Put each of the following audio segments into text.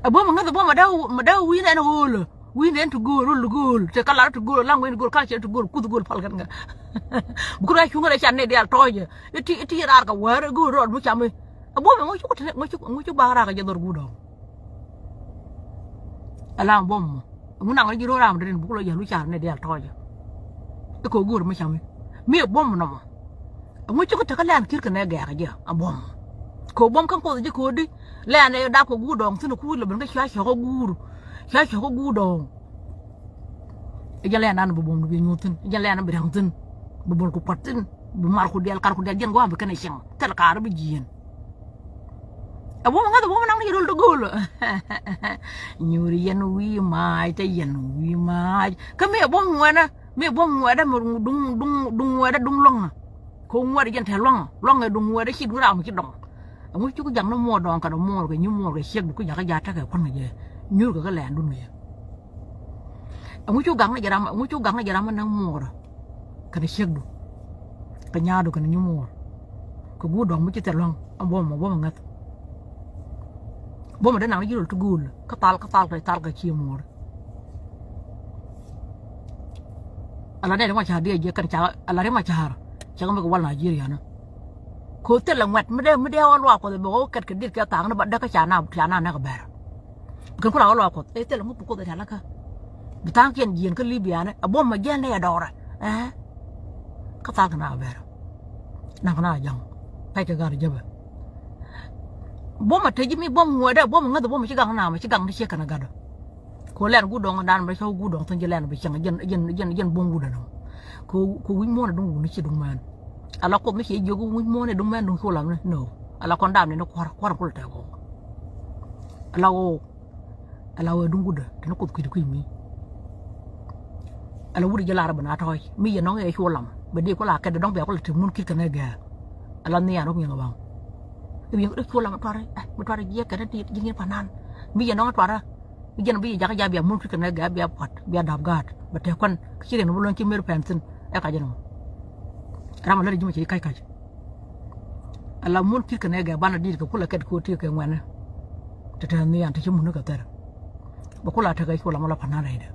abo manga bo mada win and hole win and to go rule goal te kala to go lang win goal kala to go ku goal pal kan nga bukura chunga le chan ne dia toje iti rar ka war go rod bu chame abo ngo chu ba ra ka jador gu do ala bom nguna ngi jiro ram den bukula ya lu chan ne dia toje ko gu ma chame mi bom no ngo chu ka ta lan kir ka ne ga ka ja abom ko bom kan ko je ko di le ne da ko gu dong tinu ku le ben ka sha ko gu dong e jale nan bu bom bi nyutin e jale nan bi rantin bu bol ko patin bu mar ko del kar ko del gen go am kan sing tel kar bi jien abo nga do bom nang ni rol do gol nyuri yen wi mai te yen wi mai ka me bom ngwana mo dung wada dung long ko ngwa de jen te long e dung wada chi du ra mo chi dong ngo chu ko jang no mo dong ka do mo ko nyu mo ko shek ko ya ka ya ta ka kon nge nyu ko ka len dun nge ngo chu gang na jara nang mo ra ka de shek du ka nya do ka nyu mo ko gu dong mo chi te long bo mo ngat bo mo de nang yul tu gul ka tal ka chi mo ala de ma cha de je kan cha ala de ma cha cha ko wal Nigeria na ko te la ngwat me de wa ko bo kat ke dit ka tang na badda ka cha na na ka ber kan ko la ko e te la mu ko de la ka bitang kien jien ka Libya na abom ma gen ne dora ka ta ka na ber na ka na jang pai ka ga de ba bom ma te ji mi bom ngwa da bom nga da bom chi gang na ma chi gang ni che ka na ga do ko len gu dong dan ba so gu dong tan je len ba chang jen bom gu da no ko wi mo na dong ni chi dong man ala ko mi che jogu wi mo ne dong man dong ko la no ala kon dam ne no kwar ko te ko ala wo dong gu da no ko ku mi ala wuri je la ra bana toy mi ye no e ko lam ba de ko la ka de dong be ko la te mun ki ka ne ga ala ne ya no mi ngabang bi ko ko la ma tare je ka de ti je panan mi ye no tare bijan bi jaka jabi mun fi kana ga biya pat biya dab gat bate kon kire no bolon ci mer pentin e ka jeno rama la jima ci kay ala mun fi kana ga bana dir ko kula ket ko ti ko ngwana tata ni anta ci mun ka ter ba kula ta ga ko la mala panana ida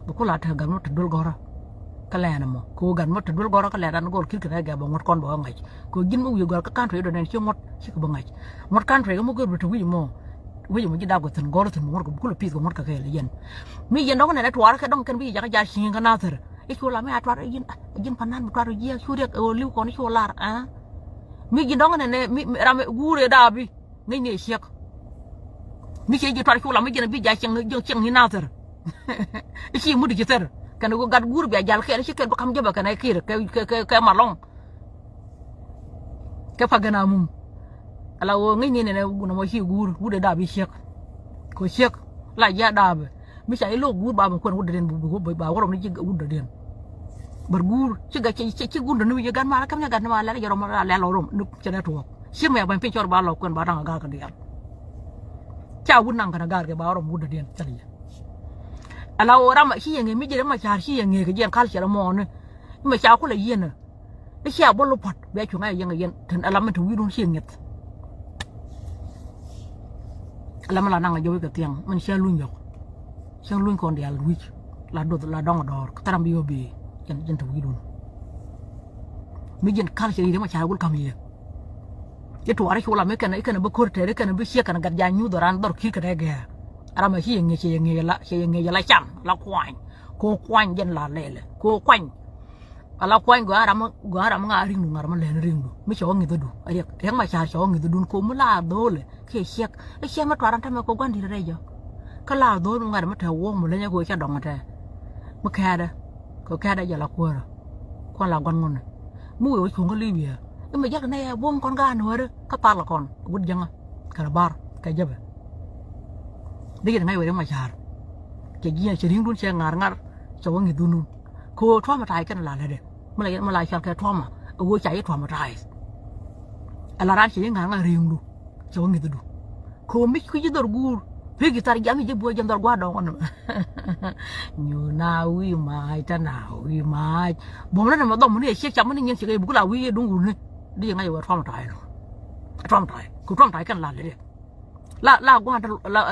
ba kula ta ga no to dol gora kala na mo ko gan mo to dol gora kala ran gor kir kana ga ba ngot kon ba ngai ko gin mo yu gor ka kan to do nen ci ngot ci ko ba ngai ngot kan to ga mo gor to wi mo wi mo ji da go tan gor tan mo ko kula pi ko mo ka ke yen mi yen dong ne twar ka dong kan bi ja shin ka na ter e ko la me atwar yin panan twar ji su re o liu ko ni ko lar mi yen dong ne mi ram gure da bi ngai ne shek mi ke ji twar ko la mi yen bi ja shin ni na ter e ki mu di ter kan go gad gur bi jal ke ci ke ba kam jaba kan ay kir ke malong ke pagana mum ala wo ngi ne na mo hi gur bude da bi shek ko shek la ya da be mi sai lo gur ba mo ko wude den bu ba worom ni ci wude den bar gur ci ga ci gur no wi gan ma kam nya gan ma la yorom la lorom nu ci na to shi me ban pin chor ba lo ko ba dang ga ka dial cha wun nang kana gar ke ba worom wude den tali ala wo rama shi yenge mi jere ma char shi yenge ke jen kal chara mo ne ma cha ko la yena e cha bo lo pat be chu ngai yenge yen tan ala ma to wi don shi nget ala mala nang jowi ka tiang man sia luñ kon dial wi la do la dong dor taram bi yobi jen to wi don mi jen kal ci de ma cha gul kam ye to ara ko la me kana ba korte re kana bi sia kana gad ja nyu doran dor ki ka de ga ara ma hi yenge la cham la kwany jen la lele ko kwany ala kwany go ara ma nga ring ngar ma len ring mi cho ngi do ari yang ma cha cho ngi do ko mu la dole ke shek e che ma twaran ta me ko gandi re jo kala do ngar ma ta wo mu le nya ko cha dong ta ma kada ko kada ja la ko la gon ngon mu yo ko ngali bi e ma jak ne bom kon ga no re ka pa la kon gud janga kala bar ka jabe digi ngai we ma char ke gi che ring dun che ngar cho ngi du nun ko thwa ma tai kan la le de ma la cha ka thwa ma wo cha yi thwa ma tai ala ran che ngar ring du cho ngi du ko mi ku ji dor gur pe gi tar jami je bo jam dor gwa do on nyu na wi mai ta na wi mai bom na ma dom ni che cham ni nyen che bu la wi dung gu ni di ngai we thwa ma tai no thwa ma tai ku thwa ma tai kan la le la gwa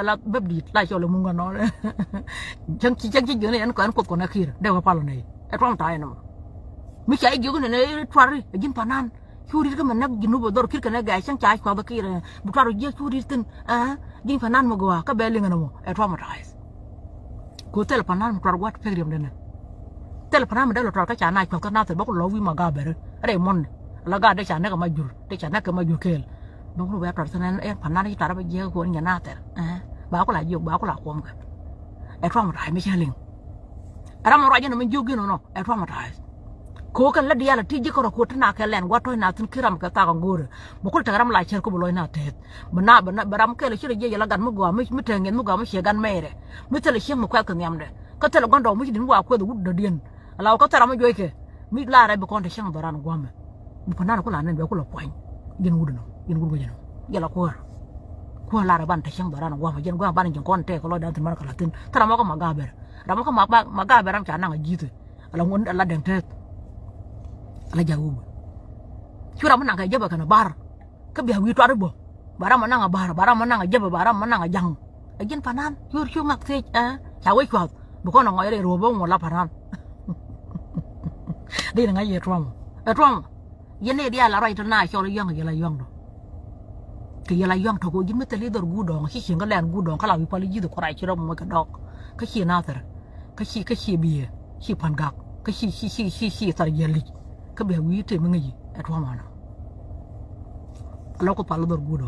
la bebdi la cho le munga no chang chi gene en ko ko na khir de wa palo nei e tong ta eno mi cha igi gune ne twari jin panan churi ka man nak ginu bo dor kir ka na ga chang cha ko ba kir bu twaro je churi tin jin panan mo gwa ka be linga no e tong ma tais ko tel panan mo twar wat pegriam de ne tel panan mo de lo twar ka cha na ko na te ba ko lo wi ma ga bere re mon la ga de cha na ka ma jur de cha na ka ma jur kel đúng rồi bây giờ nên em phần nào đi trả bây giờ của nhà na thế báo có lại nhiều báo có lại quăng cả em phong một đại mới chơi liền em một đại cho nó mình yêu nó em phong một đại cố cái là đi là tí chỉ có được quất na cái lẹn quát thôi na tin kia làm cái ta còn ngồi một con thằng làm lại chơi có bồi na thế bên na bên cái là chơi giờ là gần một gò mới chơi nghiền một gò mới chơi gan mè đấy mới chơi là chơi một quẹt cường em đấy có chơi là con đầu mới đến qua quẹt được điên là có chơi làm cái gì mới la đây một con thằng chơi bờ ran quăng mà phần nào có làm nên béo có là quanh điên ngu nó yen gurgo jeno yala ko la raban ta shang barana wa jen gwa ban jen kon te ko lo dan tin mar kala tin tara mo ko magaber ram ko magaber ram cha na jitu ala ngon ala den te ala jawu chura mo na ga jeba kana bar ka biya wi to arbo bara mo na ga bar bara mo na ga jeba bara mo na ga jang jen panan yur chu ngak te cha wi ko bu ko na ngoi re ro bo mo la panan đi là ngay về trong yen ne dia la rai to na cho le yang ya la yang do ke yala yang to ko jimme tele dor gudon ki shinga len gudon kala wi pali jido ko rai chiro mo ka dok ka chi na ter ka chi biye chi pangak ka chi tar yeli ka be wi te mengi et wa mana lo ko palo dor gudon